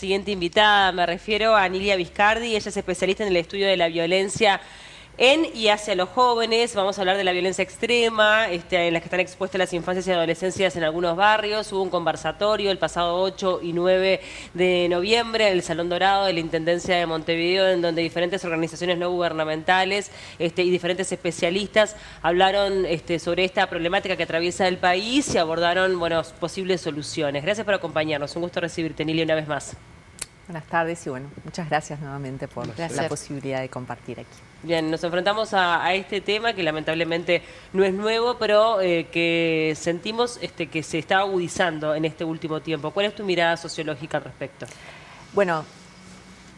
Siguiente invitada, me refiero a Nilia Viscardi, ella es especialista en el estudio de la violencia en y hacia los jóvenes. Vamos a hablar de la violencia extrema, en la que están expuestas las infancias y adolescencias en algunos barrios. Hubo un conversatorio el pasado 8 y 9 de noviembre en el Salón Dorado de la Intendencia de Montevideo, en donde diferentes organizaciones no gubernamentales y diferentes especialistas hablaron sobre esta problemática que atraviesa el país y abordaron posibles soluciones. Gracias por acompañarnos. Un gusto recibirte, Nilia, una vez más. Buenas tardes y muchas gracias nuevamente por la posibilidad de compartir aquí. Bien, nos enfrentamos a este tema que lamentablemente no es nuevo, pero que sentimos que se está agudizando en este último tiempo. ¿Cuál es tu mirada sociológica al respecto? Bueno,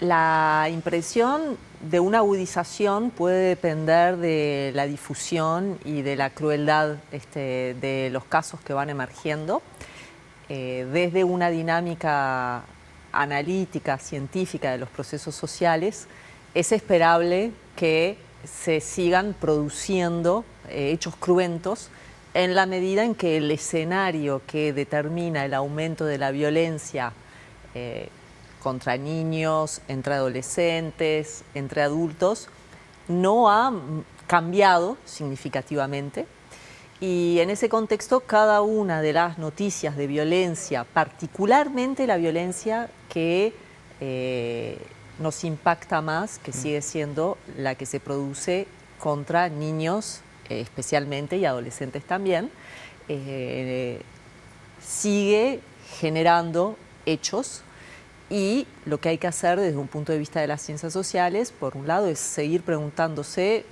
la impresión de una agudización puede depender de la difusión y de la crueldad de los casos que van emergiendo. Desde una dinámica analítica, científica de los procesos sociales, es esperable que se sigan produciendo hechos cruentos en la medida en que el escenario que determina el aumento de la violencia contra niños, entre adolescentes, entre adultos, no ha cambiado significativamente. Y en ese contexto, cada una de las noticias de violencia, particularmente la violencia que nos impacta más, que sigue siendo la que se produce contra niños especialmente y adolescentes también, sigue generando hechos. Y lo que hay que hacer desde un punto de vista de las ciencias sociales, por un lado, es seguir preguntándose,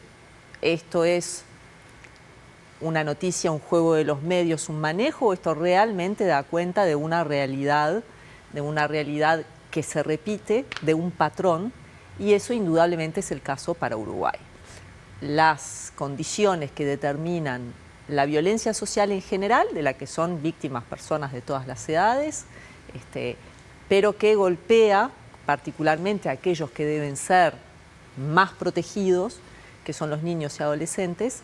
¿esto es una noticia, un juego de los medios, un manejo, o esto realmente da cuenta de una realidad que se repite, de un patrón? Y eso indudablemente es el caso para Uruguay. Las condiciones que determinan la violencia social en general, de la que son víctimas personas de todas las edades, pero que golpea particularmente a aquellos que deben ser más protegidos, que son los niños y adolescentes,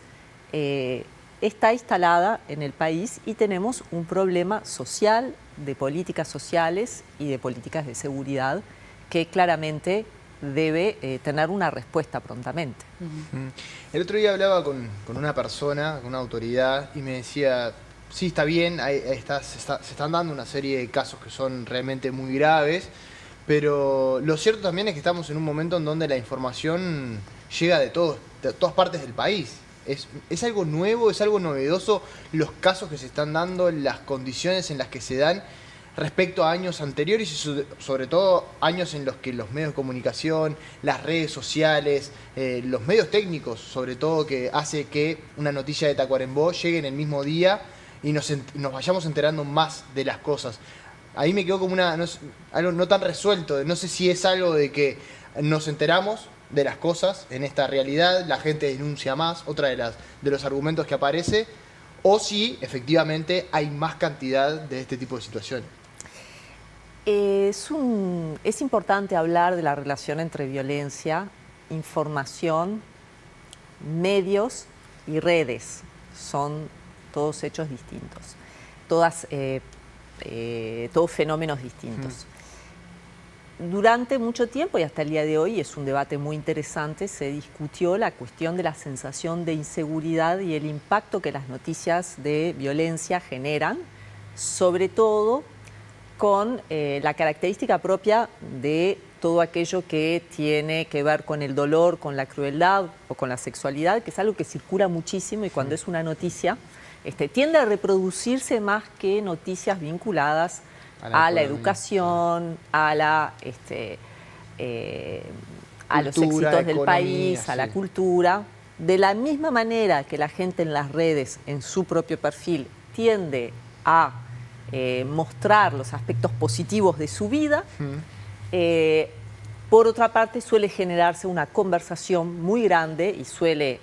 está instalada en el país y tenemos un problema social, de políticas sociales y de políticas de seguridad que claramente debe tener una respuesta prontamente. El otro día hablaba con una persona, con una autoridad, y me decía, sí, está bien, se están dando una serie de casos que son realmente muy graves, pero lo cierto también es que estamos en un momento en donde la información llega de todas partes del país. ¿Es algo nuevo, es algo novedoso los casos que se están dando, las condiciones en las que se dan respecto a años anteriores y sobre todo años en los que los medios de comunicación, las redes sociales, los medios técnicos sobre todo, que hace que una noticia de Tacuarembó llegue en el mismo día y nos vayamos enterando más de las cosas? Ahí me quedó como algo no tan resuelto, no sé si es algo de que nos enteramos de las cosas en esta realidad, la gente denuncia más, otra de los argumentos que aparece, o si efectivamente hay más cantidad de este tipo de situaciones. Es importante hablar de la relación entre violencia, información, medios y redes. Son todos hechos distintos, todos fenómenos distintos. Durante mucho tiempo y hasta el día de hoy, es un debate muy interesante, se discutió la cuestión de la sensación de inseguridad y el impacto que las noticias de violencia generan, sobre todo con la característica propia de todo aquello que tiene que ver con el dolor, con la crueldad o con la sexualidad, que es algo que circula muchísimo y cuando es una noticia tiende a reproducirse más que noticias vinculadas a la educación, a los éxitos del país, a la cultura. De la misma manera que la gente en las redes, en su propio perfil, tiende a mostrar los aspectos positivos de su vida, por otra parte suele generarse una conversación muy grande y suele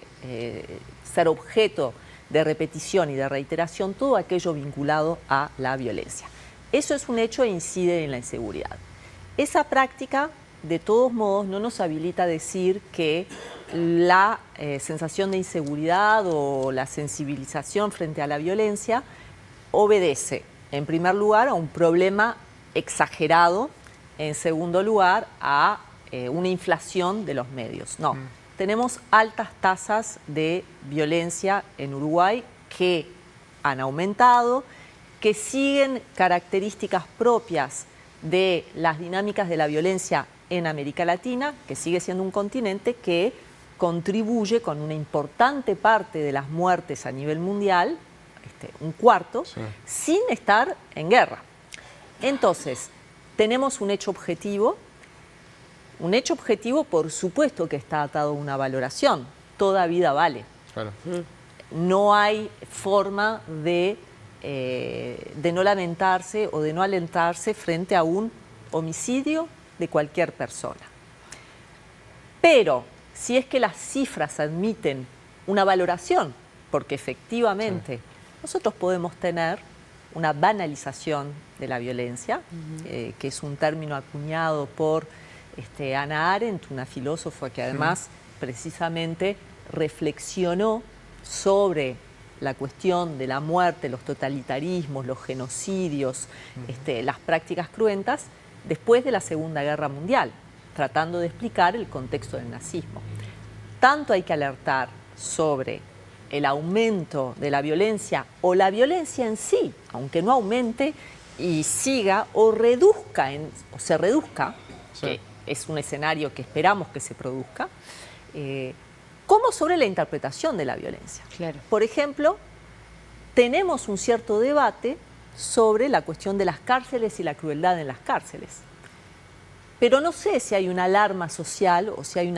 ser objeto de repetición y de reiteración todo aquello vinculado a la violencia. Eso es un hecho e incide en la inseguridad. Esa práctica, de todos modos, no nos habilita a decir que la sensación de inseguridad o la sensibilización frente a la violencia obedece, en primer lugar, a un problema exagerado En segundo lugar, a una inflación de los medios. No, tenemos altas tasas de violencia en Uruguay que han aumentado, que siguen características propias de las dinámicas de la violencia en América Latina, que sigue siendo un continente que contribuye con una importante parte de las muertes a nivel mundial, un cuarto, sin estar en guerra. Entonces, tenemos un hecho objetivo. Un hecho objetivo, por supuesto, que está atado a una valoración. Toda vida vale. Claro. No hay forma de no lamentarse o de no alentarse frente a un homicidio de cualquier persona. Pero si es que las cifras admiten una valoración, porque efectivamente nosotros podemos tener una banalización de la violencia, que es un término acuñado por Hannah Arendt, una filósofa que además precisamente reflexionó sobre la cuestión de la muerte, los totalitarismos, los genocidios, las prácticas cruentas, después de la Segunda Guerra Mundial, tratando de explicar el contexto del nazismo. Tanto hay que alertar sobre el aumento de la violencia o la violencia en sí, aunque no aumente y siga o reduzca, o se reduzca, que es un escenario que esperamos que se produzca, como sobre la interpretación de la violencia. Claro. Por ejemplo, tenemos un cierto debate sobre la cuestión de las cárceles y la crueldad en las cárceles. Pero no sé si hay una alarma social o si hay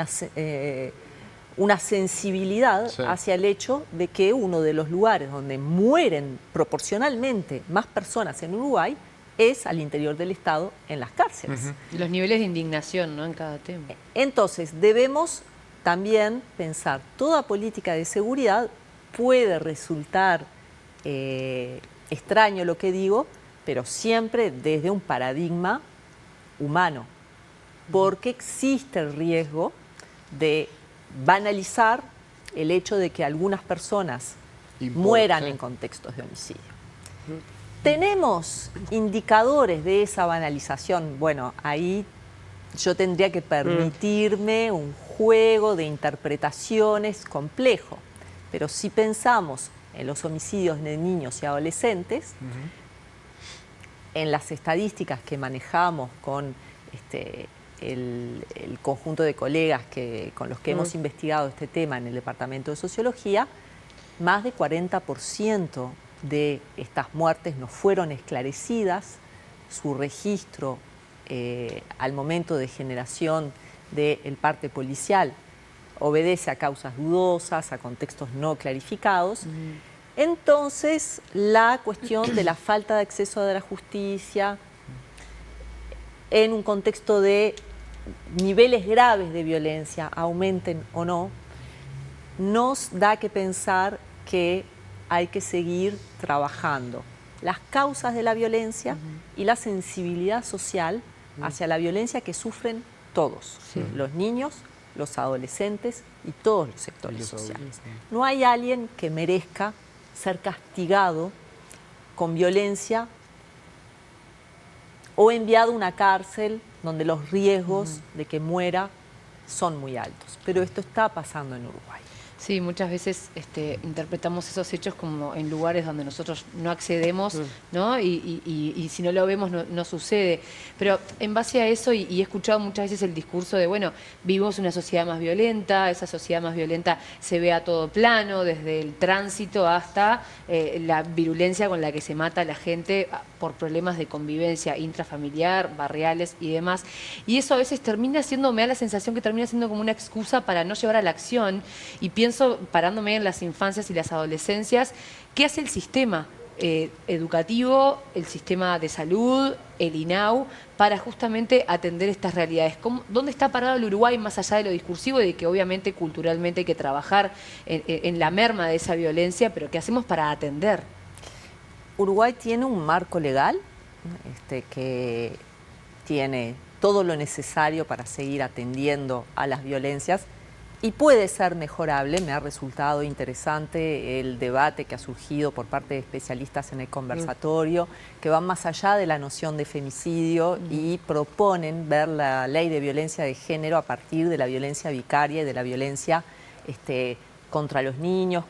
una sensibilidad hacia el hecho de que uno de los lugares donde mueren proporcionalmente más personas en Uruguay es al interior del Estado, en las cárceles. Los niveles de indignación, ¿no?, en cada tema. Entonces, debemos también pensar, toda política de seguridad puede resultar extraño lo que digo, pero siempre desde un paradigma humano, porque existe el riesgo de banalizar el hecho de que algunas personas mueran en contextos de homicidio. ¿Tenemos indicadores de esa banalización? Bueno, ahí yo tendría que permitirme un juego de interpretaciones complejo, pero si pensamos en los homicidios de niños y adolescentes, en las estadísticas que manejamos con el conjunto de colegas con los que hemos investigado este tema en el Departamento de Sociología, más de 40% de estas muertes no fueron esclarecidas. Su registro al momento de generación del parte policial obedece a causas dudosas, a contextos no clarificados. Entonces, la cuestión de la falta de acceso a la justicia en un contexto de niveles graves de violencia, aumenten o no, nos da que pensar que hay que seguir trabajando las causas de la violencia y la sensibilidad social hacia la violencia que sufren todos, los niños, los adolescentes y todos los sectores sociales. No hay alguien que merezca ser castigado con violencia o enviado a una cárcel donde los riesgos de que muera son muy altos. Pero esto está pasando en Uruguay. Sí, muchas veces interpretamos esos hechos como en lugares donde nosotros no accedemos, ¿no? Y si no lo vemos no sucede. Pero en base a eso, y he escuchado muchas veces el discurso de, bueno, vivimos una sociedad más violenta, esa sociedad más violenta se ve a todo plano, desde el tránsito hasta la virulencia con la que se mata a la gente por problemas de convivencia intrafamiliar, barriales y demás. Y eso a veces termina siendo, me da la sensación que termina siendo como una excusa para no llevar a la acción. Y pienso, parándome en las infancias y las adolescencias, ¿qué hace el sistema educativo, el sistema de salud, el INAU, para justamente atender estas realidades? ¿Dónde está parado el Uruguay más allá de lo discursivo y de que obviamente culturalmente hay que trabajar en la merma de esa violencia, pero qué hacemos para atender? Uruguay tiene un marco legal que tiene todo lo necesario para seguir atendiendo a las violencias y puede ser mejorable. Me ha resultado interesante el debate que ha surgido por parte de especialistas en el conversatorio, que van más allá de la noción de femicidio y proponen ver la ley de violencia de género a partir de la violencia vicaria y de la violencia contra los niños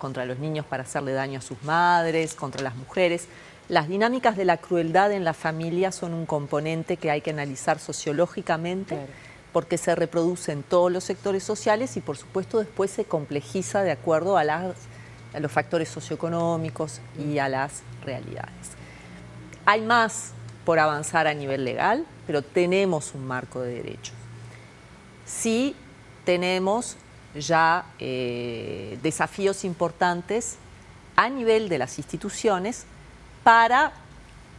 para hacerle daño a sus madres, contra las mujeres. Las dinámicas de la crueldad en la familia son un componente que hay que analizar sociológicamente, claro, porque se reproduce en todos los sectores sociales y, por supuesto, después se complejiza de acuerdo a los factores socioeconómicos y a las realidades. Hay más por avanzar a nivel legal, pero tenemos un marco de derechos. Sí tenemos ya desafíos importantes a nivel de las instituciones para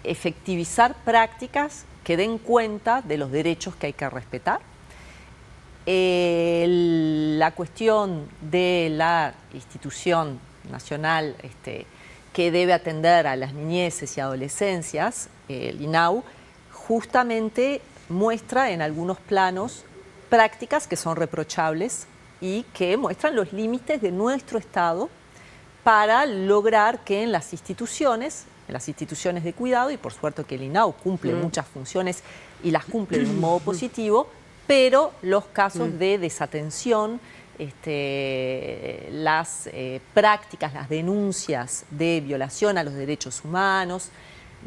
efectivizar prácticas que den cuenta de los derechos que hay que respetar. La cuestión de la institución nacional que debe atender a las niñeces y adolescencias, el INAU, justamente muestra en algunos planos prácticas que son reprochables y que muestran los límites de nuestro Estado para lograr que en las instituciones de cuidado, y por suerte que el INAU cumple muchas funciones y las cumple de un modo positivo, pero los casos de desatención, las prácticas, las denuncias de violación a los derechos humanos,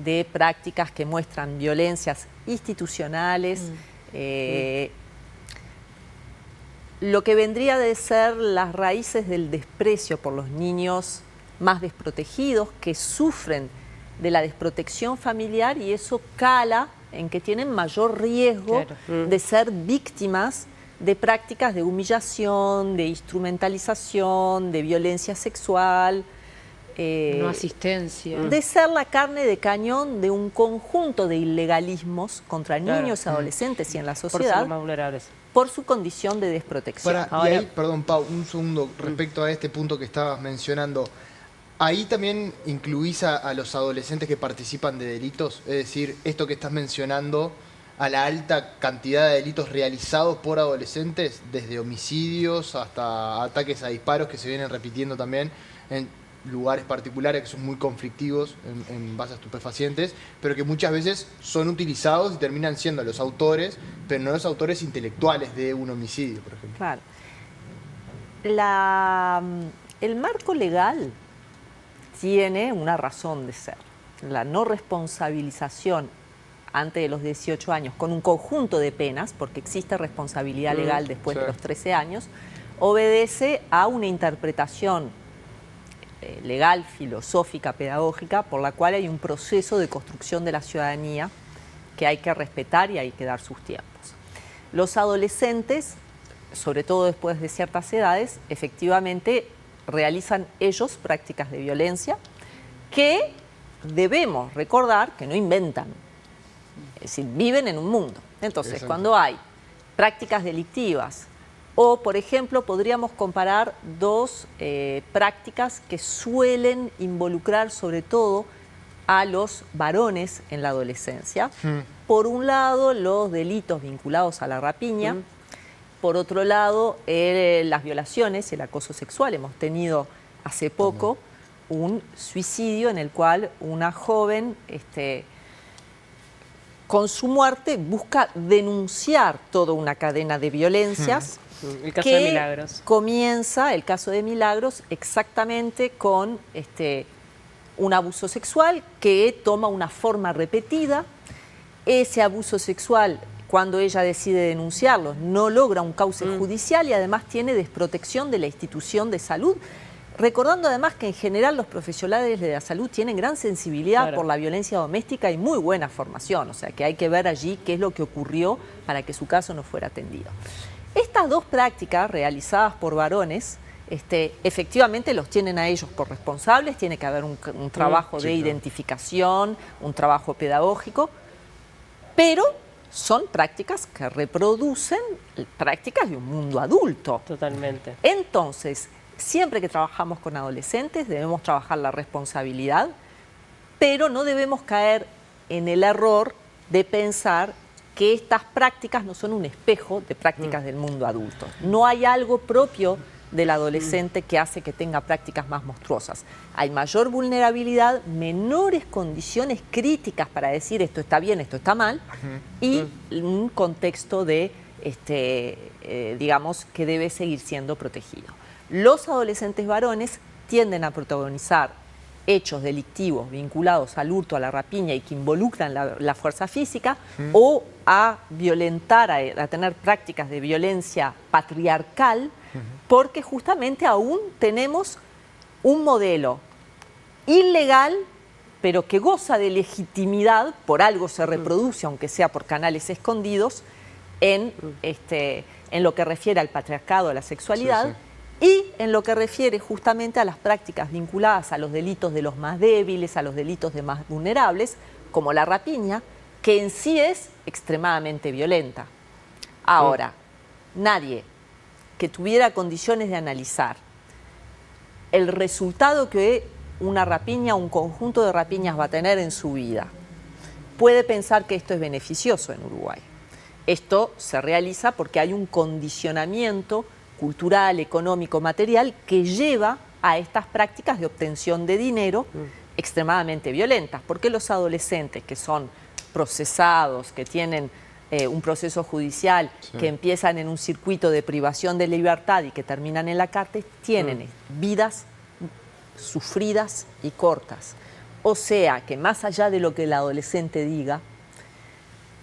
de prácticas que muestran violencias institucionales, lo que vendría de ser las raíces del desprecio por los niños más desprotegidos que sufren de la desprotección familiar, y eso cala en que tienen mayor riesgo de ser víctimas de prácticas de humillación, de instrumentalización, de violencia sexual, no asistencia, de ser la carne de cañón de un conjunto de ilegalismos contra niños, adolescentes y en la sociedad, por ser más vulnerables, por su condición de desprotección. Y ahí, perdón, Pau, un segundo respecto a este punto que estabas mencionando. ¿Ahí también incluís a los adolescentes que participan de delitos? Es decir, esto que estás mencionando, a la alta cantidad de delitos realizados por adolescentes, desde homicidios hasta ataques a disparos que se vienen repitiendo también en lugares particulares que son muy conflictivos en base a estupefacientes, pero que muchas veces son utilizados y terminan siendo los autores, pero no los autores intelectuales de un homicidio, por ejemplo. Claro. El marco legal tiene una razón de ser. La no responsabilización antes de los 18 años con un conjunto de penas, porque existe responsabilidad legal después de los 13 años, obedece a una interpretación legal, filosófica, pedagógica, por la cual hay un proceso de construcción de la ciudadanía que hay que respetar y hay que dar sus tiempos. Los adolescentes, sobre todo después de ciertas edades, efectivamente realizan ellos prácticas de violencia que debemos recordar que no inventan, es decir, viven en un mundo. Entonces, cuando hay prácticas delictivas o, por ejemplo, podríamos comparar dos prácticas que suelen involucrar sobre todo a los varones en la adolescencia. Por un lado, los delitos vinculados a la rapiña. Por otro lado, las violaciones y el acoso sexual. Hemos tenido hace poco un suicidio en el cual una joven, con su muerte, busca denunciar toda una cadena de violencias. El caso de Milagros. Comienza el caso de Milagros exactamente con un abuso sexual que toma una forma repetida. Ese abuso sexual, cuando ella decide denunciarlo, no logra un cauce judicial y además tiene desprotección de la institución de salud. Recordando además que en general los profesionales de la salud tienen gran sensibilidad por la violencia doméstica y muy buena formación. O sea que hay que ver allí qué es lo que ocurrió para que su caso no fuera atendido. Estas dos prácticas realizadas por varones, efectivamente los tienen a ellos por responsables, tiene que haber un trabajo de identificación, un trabajo pedagógico, pero son prácticas que reproducen prácticas de un mundo adulto. Totalmente. Entonces, siempre que trabajamos con adolescentes debemos trabajar la responsabilidad, pero no debemos caer en el error de pensar que estas prácticas no son un espejo de prácticas del mundo adulto. No hay algo propio del adolescente que hace que tenga prácticas más monstruosas. Hay mayor vulnerabilidad, menores condiciones críticas para decir esto está bien, esto está mal, y un contexto de, digamos, que debe seguir siendo protegido. Los adolescentes varones tienden a protagonizar hechos delictivos vinculados al hurto, a la rapiña y que involucran la fuerza física, o a violentar, a tener prácticas de violencia patriarcal, porque justamente aún tenemos un modelo ilegal, pero que goza de legitimidad, por algo se reproduce, aunque sea por canales escondidos, en lo que refiere al patriarcado, a la sexualidad, y en lo que refiere justamente a las prácticas vinculadas a los delitos de los más débiles, a los delitos de más vulnerables, como la rapiña, que en sí es extremadamente violenta. Ahora, nadie que tuviera condiciones de analizar el resultado que una rapiña, un conjunto de rapiñas va a tener en su vida, puede pensar que esto es beneficioso en Uruguay. Esto se realiza porque hay un condicionamiento cultural, económico, material que lleva a estas prácticas de obtención de dinero extremadamente violentas, porque los adolescentes que son procesados, que tienen un proceso judicial, que empiezan en un circuito de privación de libertad y que terminan en la cárcel, tienen vidas sufridas y cortas. O sea que más allá de lo que el adolescente diga,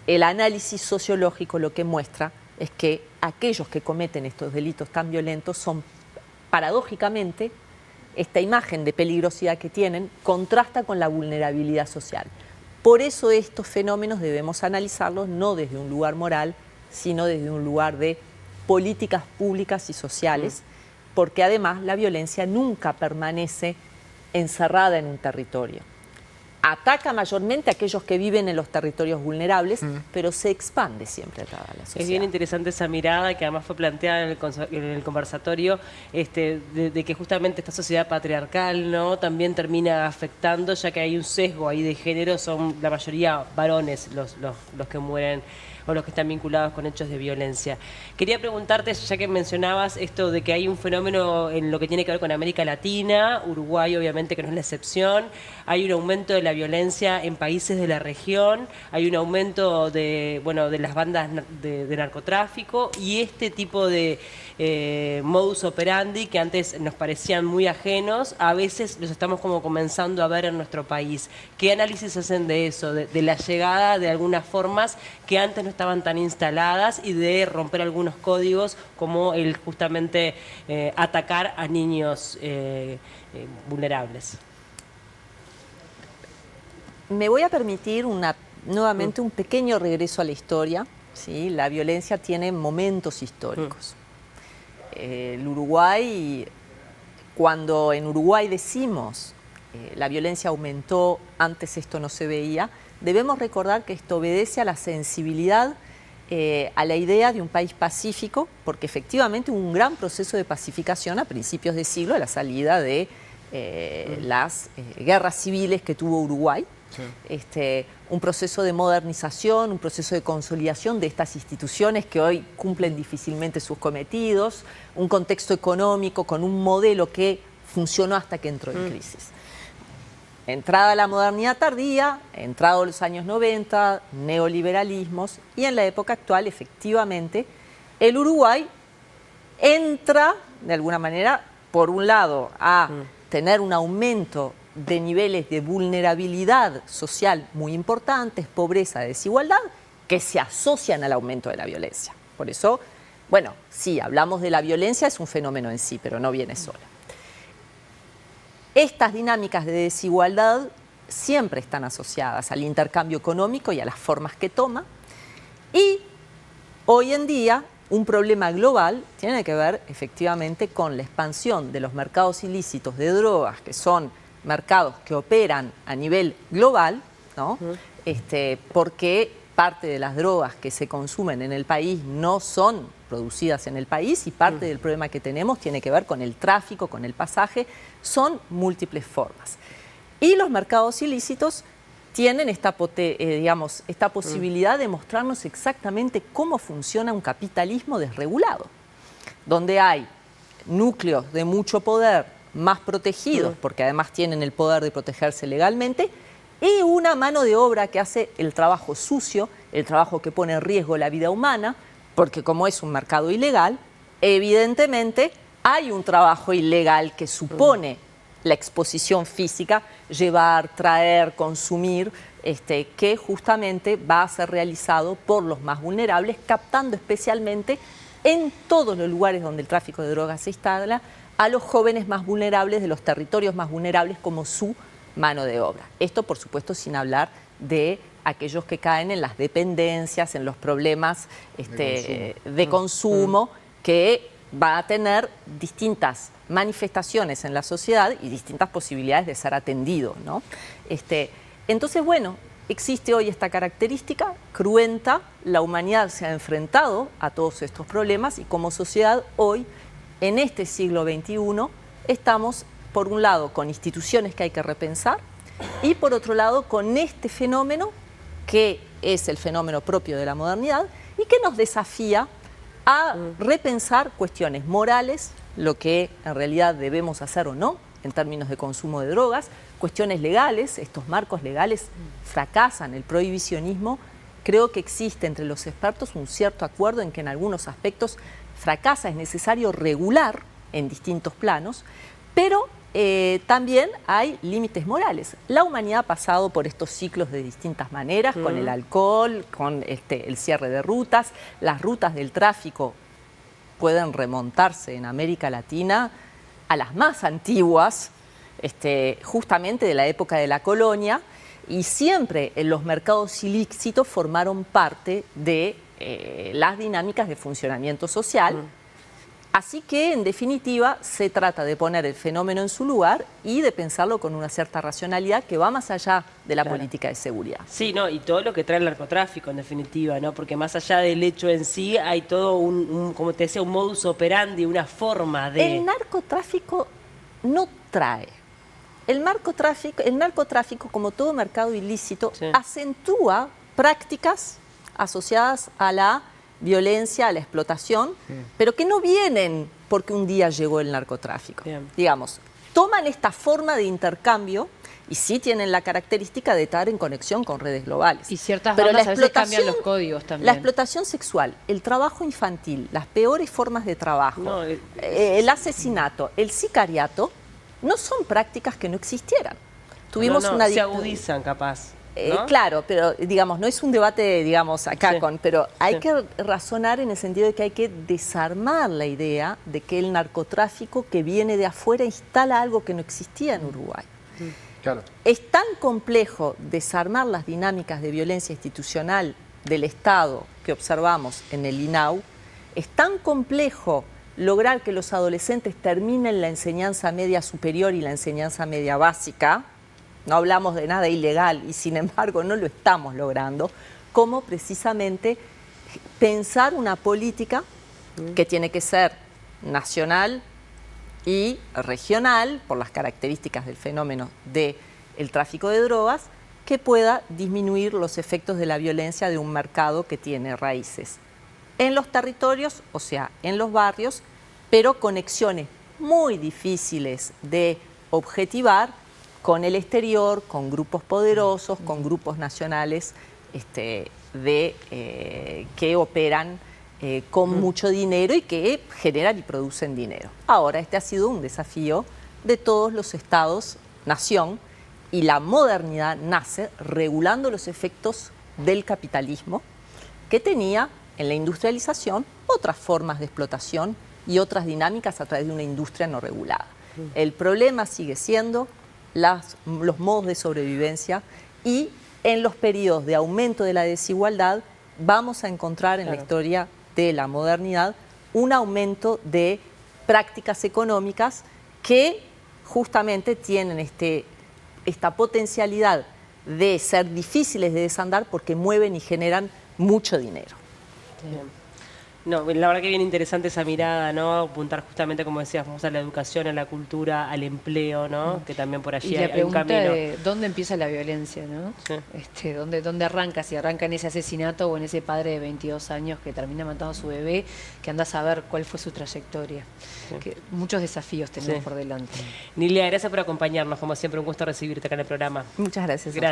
el análisis sociológico lo que muestra es que aquellos que cometen estos delitos tan violentos son, paradójicamente, esta imagen de peligrosidad que tienen contrasta con la vulnerabilidad social. Por eso estos fenómenos debemos analizarlos no desde un lugar moral, sino desde un lugar de políticas públicas y sociales, porque además la violencia nunca permanece encerrada en un territorio. Ataca mayormente a aquellos que viven en los territorios vulnerables, pero se expande siempre a toda la sociedad. Es bien interesante esa mirada que además fue planteada en el conversatorio, de que justamente esta sociedad patriarcal, ¿no?, también termina afectando, ya que hay un sesgo ahí de género, son la mayoría varones los que mueren o los que están vinculados con hechos de violencia. Quería preguntarte, ya que mencionabas esto de que hay un fenómeno en lo que tiene que ver con América Latina, Uruguay obviamente que no es la excepción, hay un aumento de la violencia en países de la región, hay un aumento de las bandas de narcotráfico y este tipo de modus operandi que antes nos parecían muy ajenos, a veces los estamos como comenzando a ver en nuestro país. ¿Qué análisis hacen de eso, de la llegada de algunas formas que antes no estaban tan instaladas y de romper algunos códigos como el justamente atacar a niños vulnerables? Me voy a permitir nuevamente un pequeño regreso a la historia. ¿Sí? La violencia tiene momentos históricos. El Uruguay, cuando en Uruguay decimos la violencia aumentó, antes esto no se veía, debemos recordar que esto obedece a la sensibilidad, a la idea de un país pacífico, porque efectivamente hubo un gran proceso de pacificación a principios de siglo, a la salida de las guerras civiles que tuvo Uruguay. Un proceso de modernización, un proceso de consolidación de estas instituciones que hoy cumplen difícilmente sus cometidos, un contexto económico con un modelo que funcionó hasta que entró en crisis. Entrada la modernidad tardía, entrados los años 90, neoliberalismos, y en la época actual, efectivamente, el Uruguay entra, de alguna manera, por un lado, a tener un aumento de niveles de vulnerabilidad social muy importantes, pobreza, desigualdad, que se asocian al aumento de la violencia. Por eso, bueno, sí, hablamos de la violencia, es un fenómeno en sí, pero no viene sola. Estas dinámicas de desigualdad siempre están asociadas al intercambio económico y a las formas que toma. Y hoy en día, un problema global tiene que ver efectivamente con la expansión de los mercados ilícitos de drogas, que son mercados que operan a nivel global, ¿no? Porque parte de las drogas que se consumen en el país no son producidas en el país y parte del problema que tenemos tiene que ver con el tráfico, con el pasaje, son múltiples formas. Y los mercados ilícitos tienen esta posibilidad de mostrarnos exactamente cómo funciona un capitalismo desregulado, donde hay núcleos de mucho poder más protegidos, porque además tienen el poder de protegerse legalmente, y una mano de obra que hace el trabajo sucio, el trabajo que pone en riesgo la vida humana, porque como es un mercado ilegal, evidentemente hay un trabajo ilegal que supone la exposición física, llevar, traer, consumir, que justamente va a ser realizado por los más vulnerables, captando especialmente en todos los lugares donde el tráfico de drogas se instala a los jóvenes más vulnerables de los territorios más vulnerables como su mano de obra. Esto, por supuesto, sin hablar de aquellos que caen en las dependencias, en los problemas de consumo, que va a tener distintas manifestaciones en la sociedad y distintas posibilidades de ser atendido, ¿no? Entonces, bueno, existe hoy esta característica cruenta, la humanidad se ha enfrentado a todos estos problemas y como sociedad hoy, en este siglo XXI, estamos, por un lado, con instituciones que hay que repensar y, por otro lado, con este fenómeno que es el fenómeno propio de la modernidad y que nos desafía a repensar cuestiones morales, lo que en realidad debemos hacer o no en términos de consumo de drogas, cuestiones legales, estos marcos legales fracasan, el prohibicionismo. Creo que existe entre los expertos un cierto acuerdo en que en algunos aspectos fracasa, es necesario regular en distintos planos, pero también hay límites morales. La humanidad ha pasado por estos ciclos de distintas maneras, con el alcohol, con el cierre de rutas. Las rutas del tráfico pueden remontarse en América Latina a las más antiguas, justamente de la época de la colonia, y siempre en los mercados ilícitos formaron parte de las dinámicas de funcionamiento social. Así que, en definitiva, se trata de poner el fenómeno en su lugar y de pensarlo con una cierta racionalidad que va más allá de la política de seguridad. Sí, no, y todo lo que trae el narcotráfico, en definitiva, ¿no? Porque más allá del hecho en sí, hay todo como te decía, un modus operandi, una forma de... El narcotráfico no trae. El narcotráfico, como todo mercado ilícito, acentúa prácticas asociadas a la violencia, a la explotación, pero que no vienen porque un día llegó el narcotráfico. Digamos, toman esta forma de intercambio y sí tienen la característica de estar en conexión con redes globales. Y ciertas bandas a veces cambian los códigos también. La explotación sexual, el trabajo infantil, las peores formas de trabajo, el asesinato, el sicariato, no son prácticas que no existieran. Tuvimos una se agudizan, capaz. ¿No? Claro, pero digamos, no es un debate, digamos, acá pero hay que razonar en el sentido de que hay que desarmar la idea de que el narcotráfico que viene de afuera instala algo que no existía en Uruguay. Claro. Es tan complejo desarmar las dinámicas de violencia institucional del Estado que observamos en el INAU, es tan complejo lograr que los adolescentes terminen la enseñanza media superior y la enseñanza media básica. No hablamos de nada ilegal y sin embargo no lo estamos logrando, como precisamente pensar una política que tiene que ser nacional y regional, por las características del fenómeno del tráfico de drogas, que pueda disminuir los efectos de la violencia de un mercado que tiene raíces en los territorios, o sea, en los barrios, pero conexiones muy difíciles de objetivar con el exterior, con grupos poderosos, con grupos nacionales que operan con mucho dinero y que generan y producen dinero. Ahora, este ha sido un desafío de todos los estados-nación y la modernidad nace regulando los efectos del capitalismo que tenía en la industrialización otras formas de explotación y otras dinámicas a través de una industria no regulada. El problema sigue siendo los modos de sobrevivencia y en los periodos de aumento de la desigualdad vamos a encontrar en la historia de la modernidad un aumento de prácticas económicas que justamente tienen esta potencialidad de ser difíciles de desandar porque mueven y generan mucho dinero. Bien. No, la verdad que bien interesante esa mirada, ¿no? Apuntar justamente, como decíamos, a la educación, a la cultura, al empleo, ¿no? Que también por allí Y la hay un pregunta camino. de dónde empieza la violencia, ¿no? Sí. ¿Dónde arranca? Si arranca en ese asesinato o en ese padre de 22 años que termina matando a su bebé, que anda a saber cuál fue su trayectoria. Que muchos desafíos tenemos Sí. por delante. Nilia, gracias por acompañarnos. Como siempre, un gusto recibirte acá en el programa. Muchas gracias. Gracias.